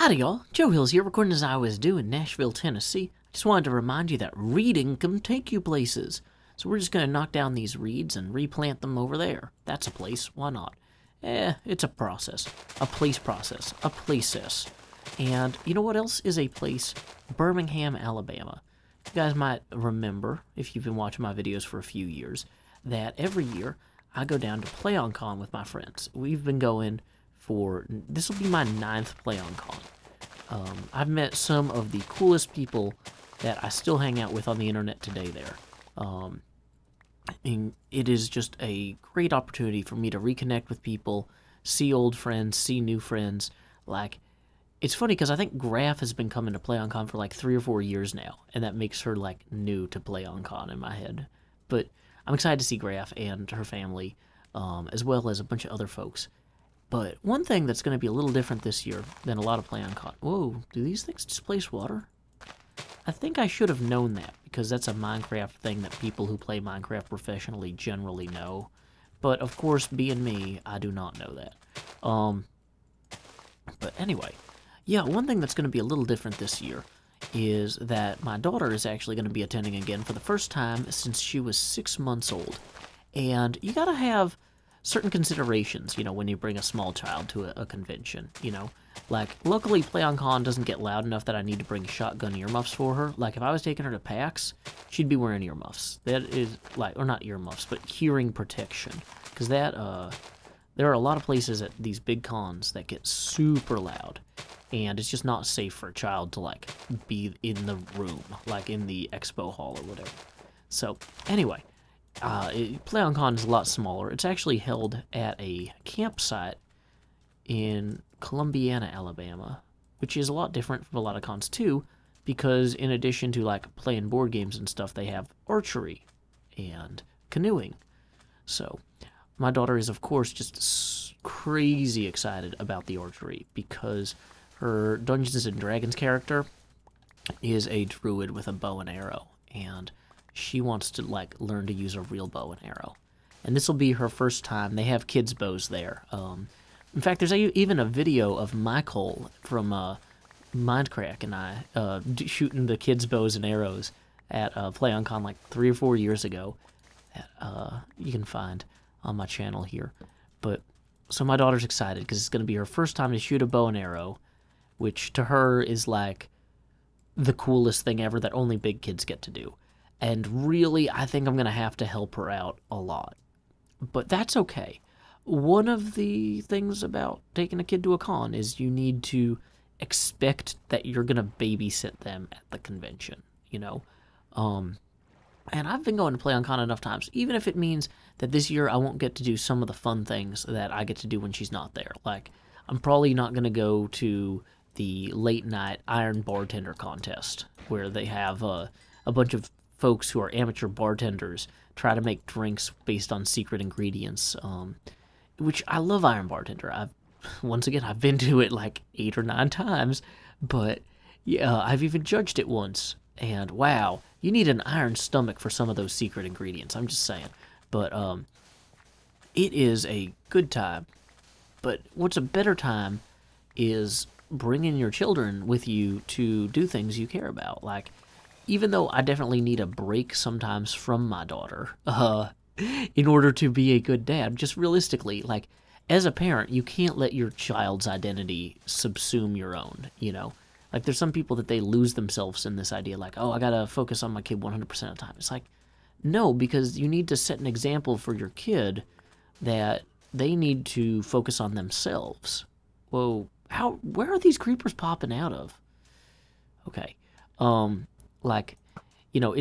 Howdy y'all, Joe Hills here, recording as I was doing in Nashville, Tennessee. Just wanted to remind you that reading can take you places. So we're just going to knock down these reeds and replant them over there. That's a place, why not? It's a process. A place process. A places. And you know what else is a place? Birmingham, Alabama. You guys might remember, if you've been watching my videos for a few years, that every year I go down to PlayOnCon with my friends. We've been going for, this will be my 9th PlayOnCon. I've met some of the coolest people that I still hang out with on the internet today there. And it is just a great opportunity for me to reconnect with people, see old friends, see new friends. Like, it's funny because I think Graf has been coming to PlayOnCon for like 3 or 4 years now, and that makes her like new to PlayOnCon in my head. But I'm excited to see Graf and her family, as well as a bunch of other folks. But one thing that's going to be a little different this year than a lot of PlayOnCon... Whoa, do these things displace water? I think I should have known that, because that's a Minecraft thing that people who play Minecraft professionally generally know. But, of course, being me, I do not know that. But anyway, yeah, one thing that's going to be a little different this year is that my daughter is actually going to be attending again for the first time since she was 6 months old. And you gotta have certain considerations, you know, when you bring a small child to a convention, you know. Like, luckily, PlayOnCon doesn't get loud enough that I need to bring shotgun earmuffs for her. Like, if I was taking her to PAX, she'd be wearing earmuffs. That is, like, or not earmuffs, but hearing protection. Because that, there are a lot of places at these big cons that get super loud. And it's just not safe for a child to, like, be in the room, like in the expo hall or whatever. So, anyway, PlayOnCon is a lot smaller. It's actually held at a campsite in Columbiana, Alabama, which is a lot different from a lot of cons too, because in addition to like playing board games and stuff, they have archery and canoeing. So my daughter is of course just crazy excited about the archery because her Dungeons and Dragons character is a druid with a bow and arrow, and she wants to like learn to use a real bow and arrow. And this will be her first time. They have kids' bows there. In fact, there's even a video of Michael from Mindcrack and I shooting the kids' bows and arrows at PlayOnCon like 3 or 4 years ago that you can find on my channel here. But so my daughter's excited because it's going to be her first time to shoot a bow and arrow, which to her is like the coolest thing ever that only big kids get to do. And really, I think I'm going to have to help her out a lot. But that's okay. One of the things about taking a kid to a con is you need to expect that you're going to babysit them at the convention, you know? And I've been going to PlayOnCon enough times, even if it means that this year I won't get to do some of the fun things that I get to do when she's not there. Like, I'm probably not going to go to the late-night Iron Bartender contest, where they have a bunch of folks who are amateur bartenders try to make drinks based on secret ingredients, which I love Iron Bartender. Once again, I've been to it like 8 or 9 times, but yeah, I've even judged it once, and wow, you need an iron stomach for some of those secret ingredients, I'm just saying. But it is a good time, but what's a better time is bringing your children with you to do things you care about. Like, even though I definitely need a break sometimes from my daughter, in order to be a good dad, just realistically, like, as a parent, you can't let your child's identity subsume your own, you know? Like, there's some people that they lose themselves in this idea, like, oh, I gotta focus on my kid 100% of the time. It's like, no, because you need to set an example for your kid that they need to focus on themselves. Whoa, where are these creepers popping out of? Okay, like, you know,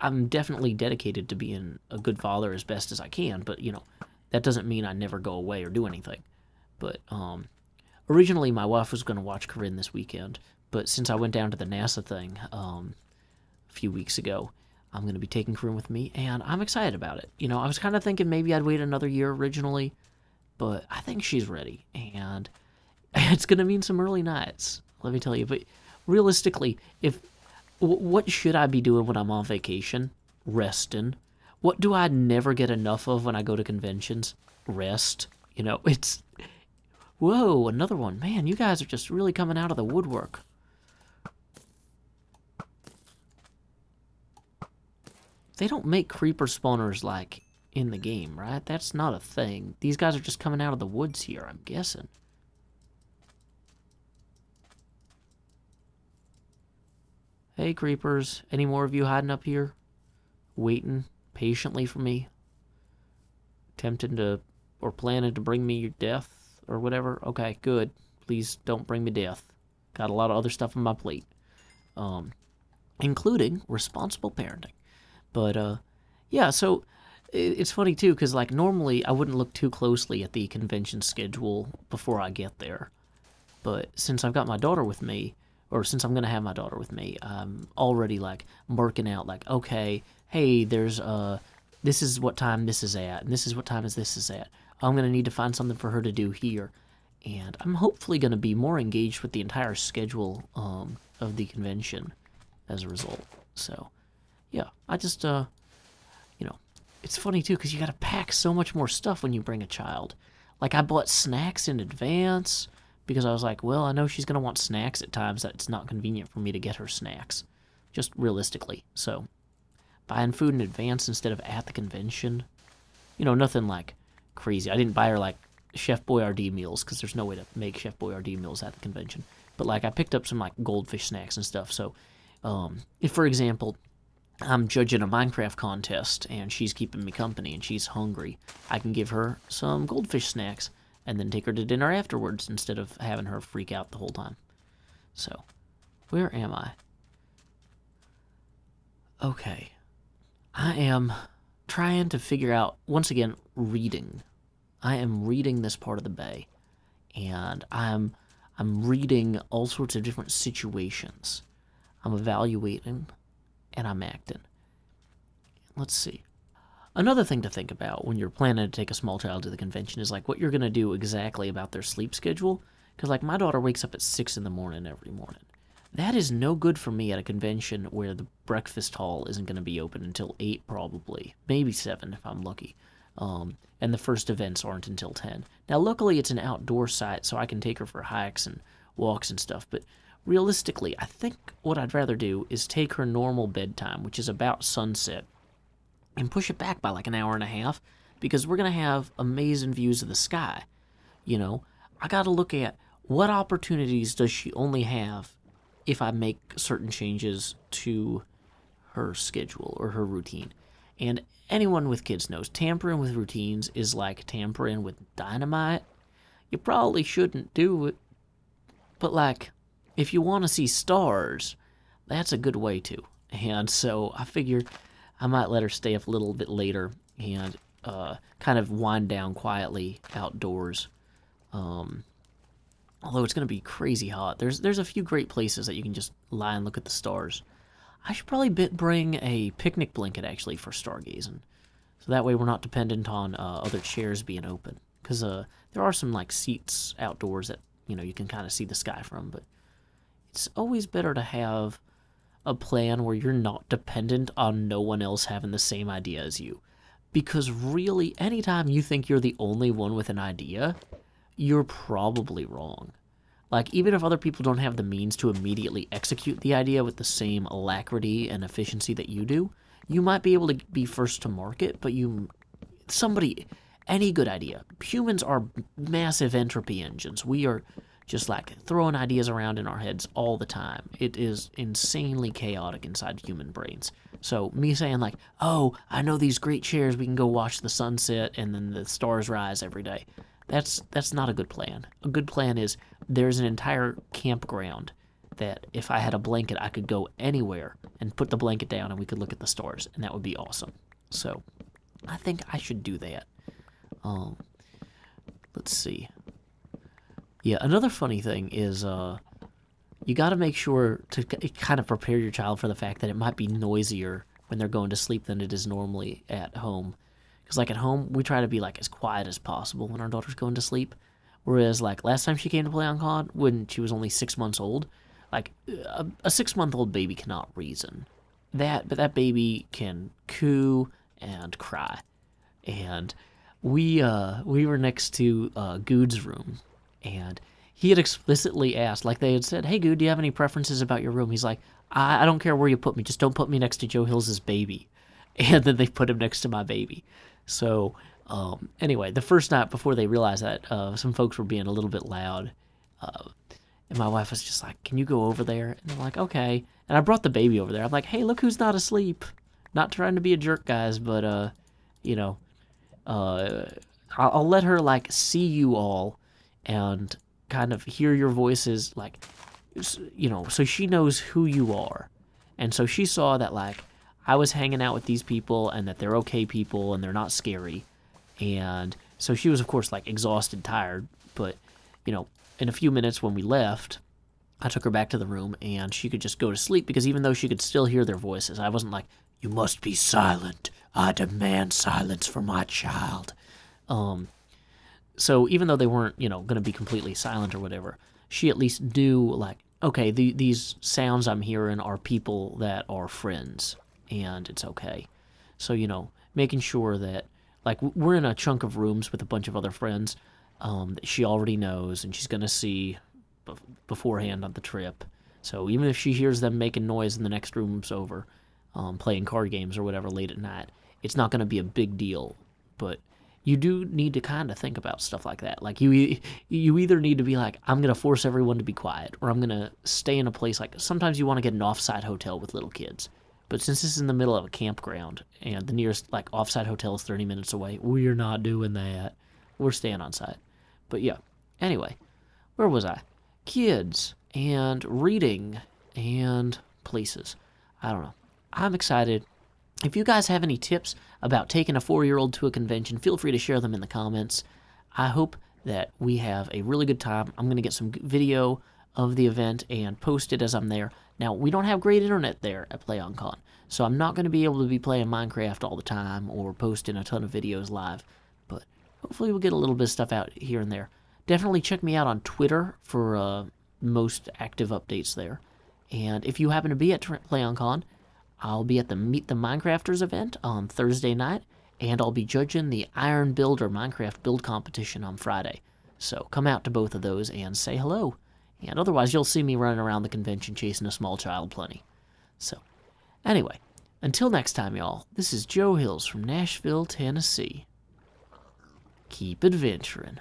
I'm definitely dedicated to being a good father as best as I can, but, you know, that doesn't mean I never go away or do anything. But, originally my wife was going to watch Corinne this weekend, but since I went down to the NASA thing, a few weeks ago, I'm going to be taking Corinne with me, and I'm excited about it. You know, I was kind of thinking maybe I'd wait another year originally, but I think she's ready, and it's going to mean some early nights, let me tell you. But realistically, what should I be doing when I'm on vacation? Resting. What do I never get enough of when I go to conventions? Rest. You know, Whoa, another one. Man, you guys are just really coming out of the woodwork. They don't make creeper spawners, like, in the game, right? That's not a thing. These guys are just coming out of the woods here, I'm guessing. Hey, creepers. Any more of you hiding up here? Waiting patiently for me? Tempting to, or planning to bring me your death, or whatever? Okay, good. Please don't bring me death. Got a lot of other stuff on my plate. Including responsible parenting. But, yeah, so it's funny, too, because, like, normally I wouldn't look too closely at the convention schedule before I get there. But since I've got my daughter with me, or since I'm going to have my daughter with me, I'm already, like, marking out, like, okay, hey, there's, this is what time this is at, and this is what time this is at. I'm going to need to find something for her to do here. And I'm hopefully going to be more engaged with the entire schedule of the convention as a result. So, yeah, I just, you know, it's funny, too, because you got to pack so much more stuff when you bring a child. Like, I bought snacks in advance, because I was like, well, I know she's going to want snacks at times that it's not convenient for me to get her snacks, just realistically. So, buying food in advance instead of at the convention, you know, nothing, like, crazy. I didn't buy her, like, Chef Boyardee meals, because there's no way to make Chef Boyardee meals at the convention. But, like, I picked up some, like, goldfish snacks and stuff. So, if, for example, I'm judging a Minecraft contest, and she's keeping me company, and she's hungry, I can give her some goldfish snacks, and then take her to dinner afterwards, instead of having her freak out the whole time. So, where am I? Okay. I am trying to figure out, once again, reading. I am reading this part of the bay, and I'm reading all sorts of different situations. I'm evaluating, and I'm acting. Let's see. Another thing to think about when you're planning to take a small child to the convention is, like, what you're going to do exactly about their sleep schedule. Because, like, my daughter wakes up at 6 in the morning every morning. That is no good for me at a convention where the breakfast hall isn't going to be open until 8 probably. Maybe 7 if I'm lucky. And the first events aren't until 10. Now, luckily, it's an outdoor site, so I can take her for hikes and walks and stuff. But realistically, I think what I'd rather do is take her normal bedtime, which is about sunset, and push it back by like an hour and a half, because we're going to have amazing views of the sky. You know, I got to look at what opportunities does she only have if I make certain changes to her schedule or her routine. And anyone with kids knows tampering with routines is like tampering with dynamite. You probably shouldn't do it, but, like, if you want to see stars, that's a good way to. And so I figured I might let her stay up a little bit later and kind of wind down quietly outdoors. Although it's going to be crazy hot. There's a few great places that you can just lie and look at the stars. I should probably bring a picnic blanket, actually, for stargazing. So that way we're not dependent on other chairs being open. Because there are some, like, seats outdoors that, you know, you can kind of see the sky from. But it's always better to have a plan where you're not dependent on no one else having the same idea as you. Because really, anytime you think you're the only one with an idea, you're probably wrong. Like, even if other people don't have the means to immediately execute the idea with the same alacrity and efficiency that you do, you might be able to be first to market, but any good idea. Humans are massive entropy engines. We are just, like, throwing ideas around in our heads all the time. It is insanely chaotic inside human brains. So me saying, like, oh, I know these great chairs, we can go watch the sunset and then the stars rise every day. That's not a good plan. A good plan is there's an entire campground that if I had a blanket, I could go anywhere and put the blanket down and we could look at the stars, and that would be awesome. So I think I should do that. Let's see. Yeah, another funny thing is you got to make sure to kind of prepare your child for the fact that it might be noisier when they're going to sleep than it is normally at home. Because, like, at home, we try to be, like, as quiet as possible when our daughter's going to sleep. Whereas, like, last time she came to PlayOnCon, when she was only 6 months old, like, a 6-month-old baby cannot reason. But that baby can coo and cry. And we were next to Good's room, And he had explicitly asked, like they had said, hey, dude, do you have any preferences about your room? He's like, I don't care where you put me, just don't put me next to Joe Hills' baby. And then they put him next to my baby. So, anyway, the first night before they realized that, some folks were being a little bit loud. And my wife was just like, can you go over there? And I'm like, okay. And I brought the baby over there. I'm like, hey, look who's not asleep. Not trying to be a jerk, guys, but, you know, I'll let her, like, see you all and kind of hear your voices, like, you know, so she knows who you are. And so she saw that, like, I was hanging out with these people and that they're okay people and they're not scary. And so she was, of course, like, exhausted, tired. But, you know, in a few minutes when we left, I took her back to the room and she could just go to sleep because even though she could still hear their voices, I wasn't like, you must be silent. I demand silence for my child. So even though they weren't, you know, going to be completely silent or whatever, she at least knew, like, okay, these sounds I'm hearing are people that are friends, and it's okay. So, you know, making sure that, like, we're in a chunk of rooms with a bunch of other friends that she already knows, and she's going to see beforehand on the trip. So even if she hears them making noise in the next room's over, playing card games or whatever late at night, it's not going to be a big deal. But you do need to kind of think about stuff like that. Like, you either need to be like, I'm going to force everyone to be quiet, or I'm going to stay in a place, like, sometimes you want to get an off-site hotel with little kids. But since this is in the middle of a campground, and the nearest, like, off-site hotel is 30 minutes away, we're not doing that. We're staying on site. But yeah, anyway, where was I? Kids, and reading, and places. I don't know. I'm excited. If you guys have any tips about taking a 4-year-old to a convention, feel free to share them in the comments. I hope that we have a really good time. I'm going to get some video of the event and post it as I'm there. Now, we don't have great internet there at PlayOnCon, so I'm not going to be able to be playing Minecraft all the time or posting a ton of videos live, but hopefully we'll get a little bit of stuff out here and there. Definitely check me out on Twitter for most active updates there. And if you happen to be at PlayOnCon, I'll be at the Meet the Minecrafters event on Thursday night, and I'll be judging the Iron Builder Minecraft build competition on Friday. So come out to both of those and say hello. And otherwise, you'll see me running around the convention chasing a small child plenty. So, anyway, until next time, y'all, this is Joe Hills from Nashville, Tennessee. Keep adventuring.